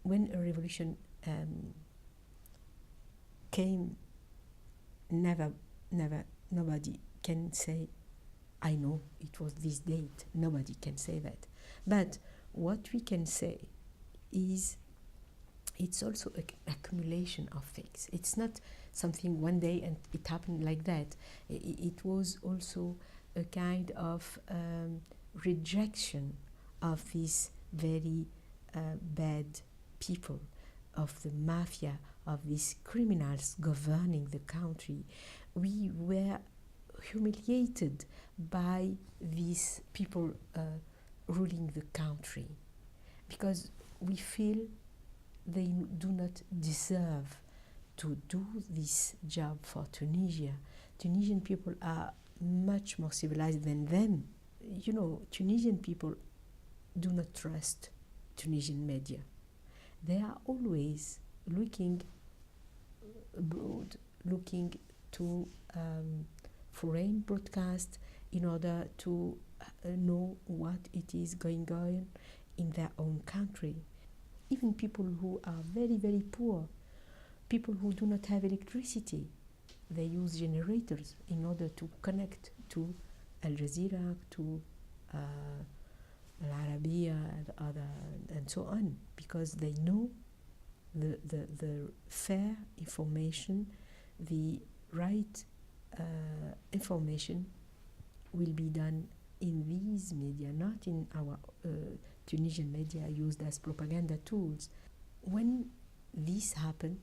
when a revolution came, nobody can say, I know it was this date. Nobody can say that. But what we can say is it's also an accumulation of things. It's not something one day and it happened like that. It was also a kind of rejection of these very bad people, of the mafia, of these criminals governing the country. We were humiliated by these people ruling the country because we feel they do not deserve to do this job for Tunisia. Tunisian people are much more civilized than them. You know, Tunisian people do not trust Tunisian media. They are always looking abroad, looking to foreign broadcast in order to know what it is going on in their own country. Even people who are very, very poor, people who do not have electricity, they use generators in order to connect to Al Jazeera, to Al Arabiya, and so on, because they know the fair information, the right information will be done in these media, not in our Tunisian media used as propaganda tools. When this happened,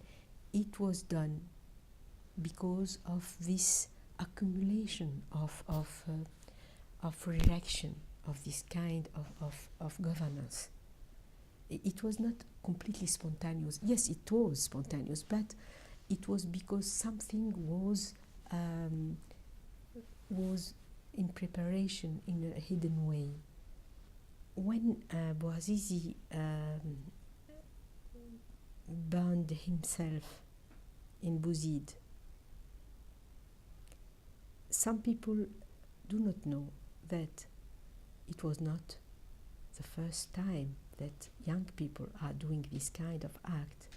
it was done because of this accumulation of rejection of this kind of governance. It was not completely spontaneous. Yes, it was spontaneous, but it was because something was in preparation in a hidden way. When Bouazizi burned himself in Bouzid, some people do not know that it was not the first time that young people are doing this kind of act.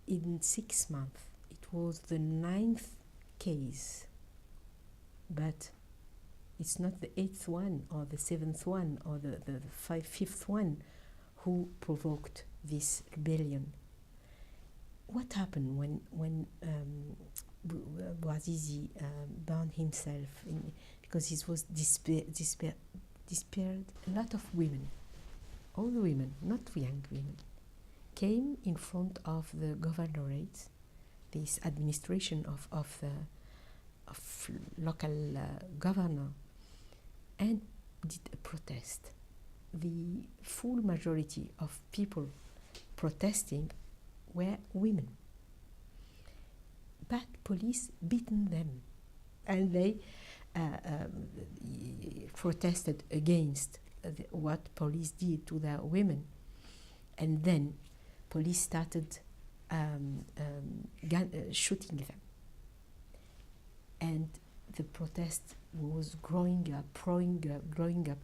In 6 months, it was the 9th case, but it's not the 8th one or the 7th one or the 5th one who provoked this rebellion. What happened when Bouazizi burned himself because he was despaired? A lot of women, all the women, not young women, came in front of the governorate, this administration of local governor, and did a protest. The full majority of people protesting were women, but police beaten them, and they protested against what police did to their women, and then police started shooting them, and the protest was growing up.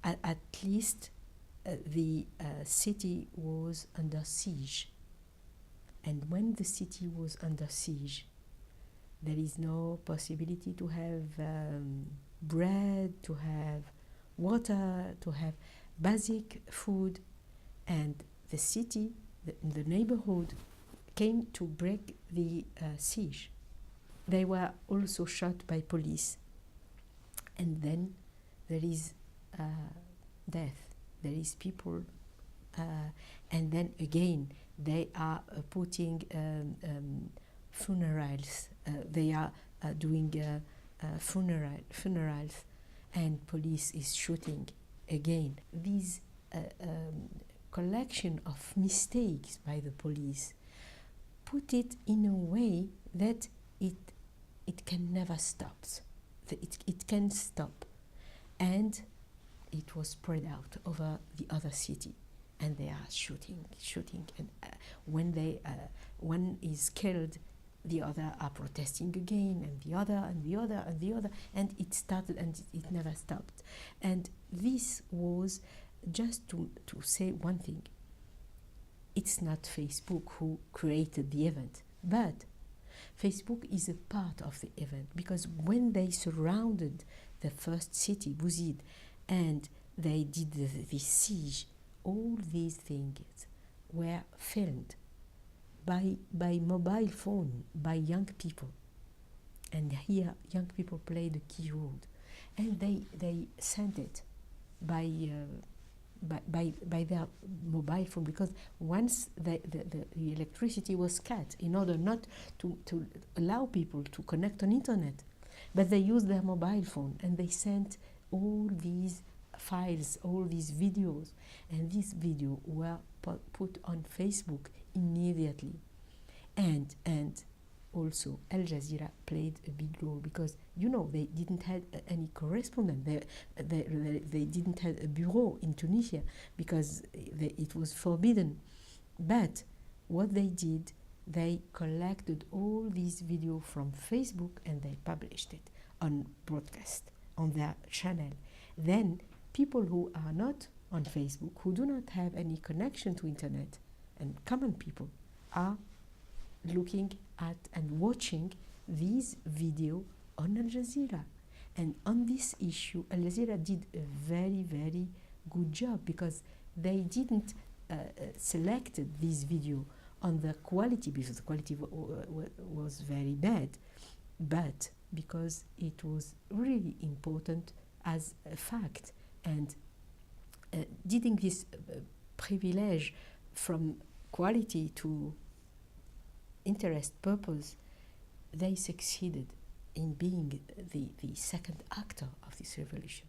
At least the city was under siege, and when the city was under siege, there is no possibility to have bread, to have water, to have basic food, and the city, the neighborhood, came to break the siege. They were also shot by police, and then there is death. There is people, and then again they are putting funerals. They are doing funerals, and police is shooting again. These collection of mistakes by the police put it in a way that it can never stop. It can stop, and it was spread out over the other city, and they are shooting, and when one is killed, the other are protesting again, and the other, and it started, and it never stopped. And this was just to say one thing, it's not Facebook who created the event, but Facebook is a part of the event, because when they surrounded the first city, Bouzid, and they did the siege, all these things were filmed by mobile phone, by young people. And here, young people played a key role. And they sent it by their mobile phone, because once the electricity was cut, in order not to allow people to connect on internet, but they used their mobile phone, and they sent all these files, all these videos, and these videos were put on Facebook immediately. And also Al Jazeera played a big role, because they didn't have any correspondent. They didn't have a bureau in Tunisia, because it was forbidden. But what they did, they collected all these videos from Facebook and they published it on broadcast on their channel. Then people who are not on Facebook, who do not have any connection to internet, and common people, are looking at and watching these videos on Al Jazeera. And on this issue, Al Jazeera did a very, very good job, because they didn't select this video on the quality, because the quality was very bad, but because it was really important as a fact. And didn't this privilege from quality to interest purpose, they succeeded in being the second actor of this revolution.